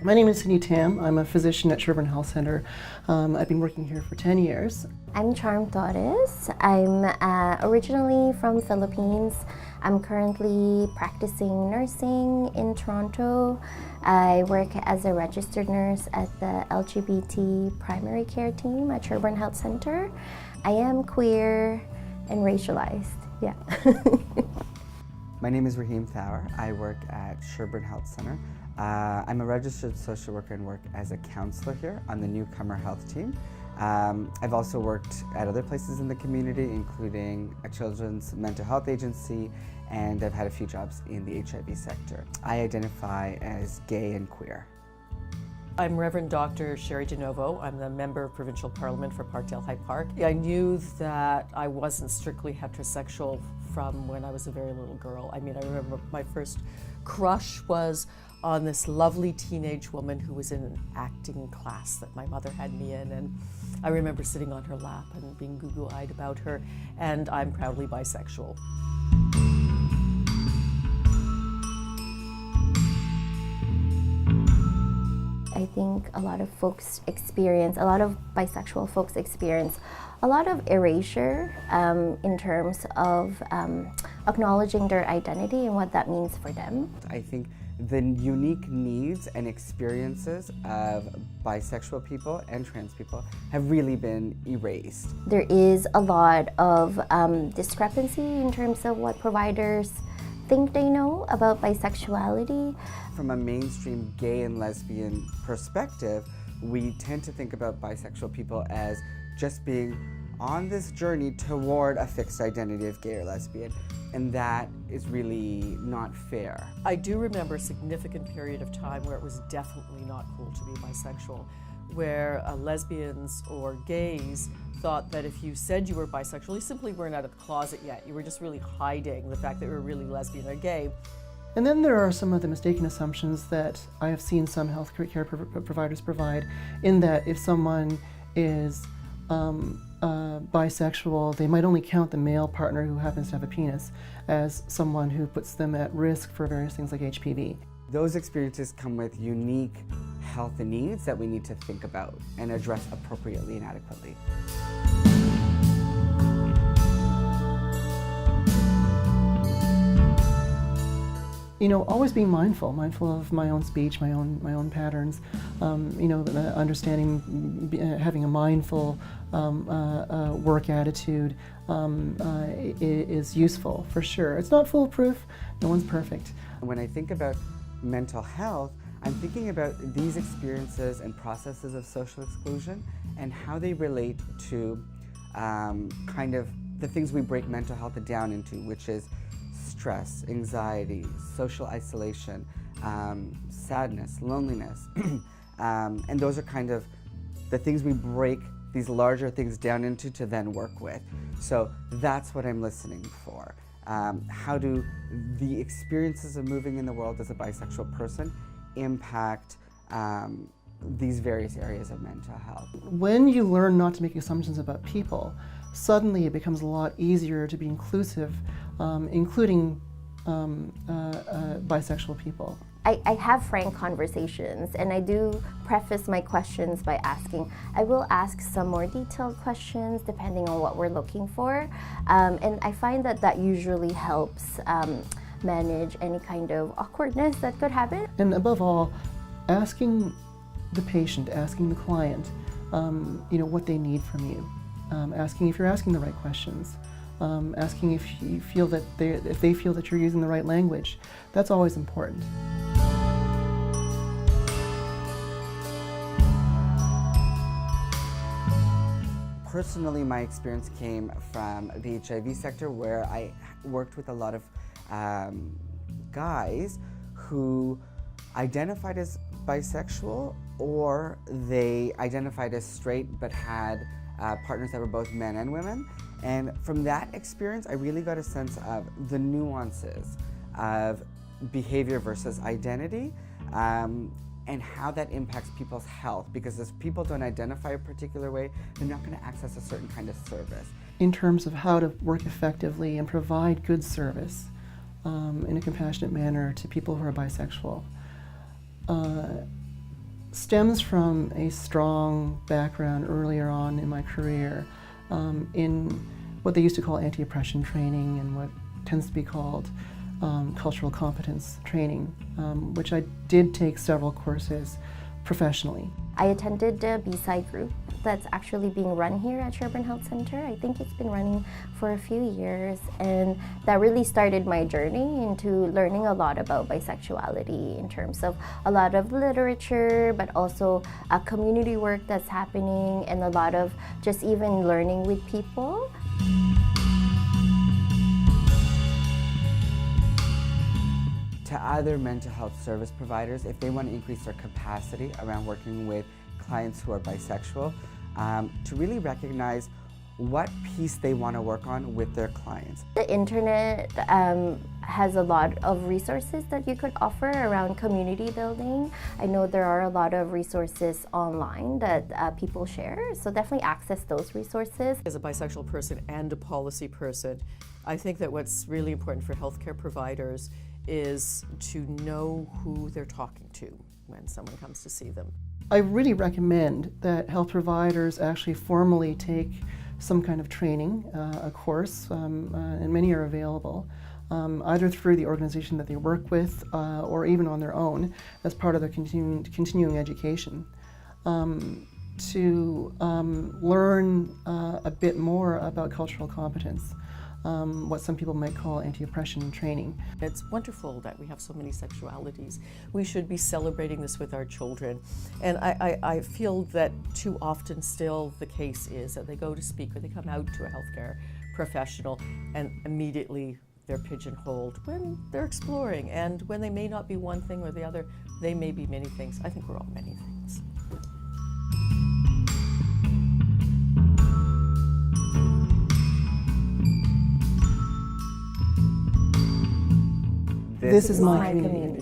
My name is Cindy Tam. I'm a physician at Sherburne Health Center. I've been working here for 10 years. I'm Charm Torres. I'm originally from Philippines. I'm currently practicing nursing in Toronto. I work as a registered nurse at the LGBT primary care team at Sherburne Health Center. I am queer and racialized, yeah. My name is Raheem Thawer. I work at Sherburne Health Center. I'm a registered social worker and work as a counselor here on the newcomer health team. I've also worked at other places in the community, including a children's mental health agency, and I've had a few jobs in the HIV sector. I identify as gay and queer. I'm Reverend Dr. Sherry DeNovo. I'm the Member of Provincial Parliament for Parkdale High Park. I knew that I wasn't strictly heterosexual from when I was a very little girl. I mean, I remember my first crush was on this lovely teenage woman who was in an acting class that my mother had me in, and I remember sitting on her lap and being goo-goo-eyed about her, and I'm proudly bisexual. I think a lot of bisexual folks experience a lot of erasure in terms of acknowledging their identity and what that means for them. I think the unique needs and experiences of bisexual people and trans people have really been erased. There is a lot of discrepancy in terms of what providers think they know about bisexuality. From a mainstream gay and lesbian perspective, we tend to think about bisexual people as just being on this journey toward a fixed identity of gay or lesbian, and that is really not fair. I do remember a significant period of time where it was definitely not cool to be bisexual, where lesbians or gays thought that if you said you were bisexual, you simply weren't out of the closet yet. You were just really hiding the fact that you were really lesbian or gay. And then there are some of the mistaken assumptions that I have seen some healthcare providers provide, in that if someone is bisexual, they might only count the male partner who happens to have a penis as someone who puts them at risk for various things like HPV. Those experiences come with unique health needs that we need to think about and address appropriately and adequately. You know, always being mindful of my own speech, my own patterns. You know, understanding, having a mindful work attitude is useful for sure. It's not foolproof. No one's perfect. When I think about mental health, I'm thinking about these experiences and processes of social exclusion and how they relate to kind of the things we break mental health down into, which is stress, anxiety, social isolation, sadness, loneliness. And those are kind of the things we break these larger things down into to then work with. So that's what I'm listening for. How do the experiences of moving in the world as a bisexual person impact these various areas of mental health? When you learn not to make assumptions about people, suddenly it becomes a lot easier to be inclusive, including bisexual people. I have frank conversations, and I do preface my questions by asking. I will ask some more detailed questions depending on what we're looking for, and I find that usually helps manage any kind of awkwardness that could happen. And above all, asking the patient, asking the client, you know, what they need from you, asking if you're asking the right questions, asking if you feel that if they feel that you're using the right language. That's always important. Personally, my experience came from the HIV sector, where I worked with a lot of guys who identified as bisexual, or they identified as straight but had partners that were both men and women. And from that experience, I really got a sense of the nuances of behavior versus identity, and how that impacts people's health. Because if people don't identify a particular way, they're not going to access a certain kind of service. In terms of how to work effectively and provide good service in a compassionate manner to people who are bisexual, stems from a strong background earlier on in my career in what they used to call anti-oppression training and what tends to be called cultural competence training, which I did take several courses professionally. I attended the B-side group that's actually being run here at Sherbourne Health Center. I think it's been running for a few years, and that really started my journey into learning a lot about bisexuality in terms of a lot of literature, but also community work that's happening and a lot of just even learning with people. To other mental health service providers, if they want to increase their capacity around working with clients who are bisexual, to really recognize what piece they want to work on with their clients. The internet has a lot of resources that you could offer around community building. I know there are a lot of resources online that people share, so definitely access those resources. As a bisexual person and a policy person, I think that what's really important for healthcare providers is to know who they're talking to when someone comes to see them. I really recommend that health providers actually formally take some kind of training, a course, and many are available, either through the organization that they work with or even on their own as part of their continuing education, to learn a bit more about cultural competence. What some people might call anti-oppression training. It's wonderful that we have so many sexualities. We should be celebrating this with our children. And I feel that too often still the case is that they go to speak or they come out to a healthcare professional and immediately they're pigeonholed when they're exploring. And when they may not be one thing or the other, they may be many things. I think we're all many things. This is my community.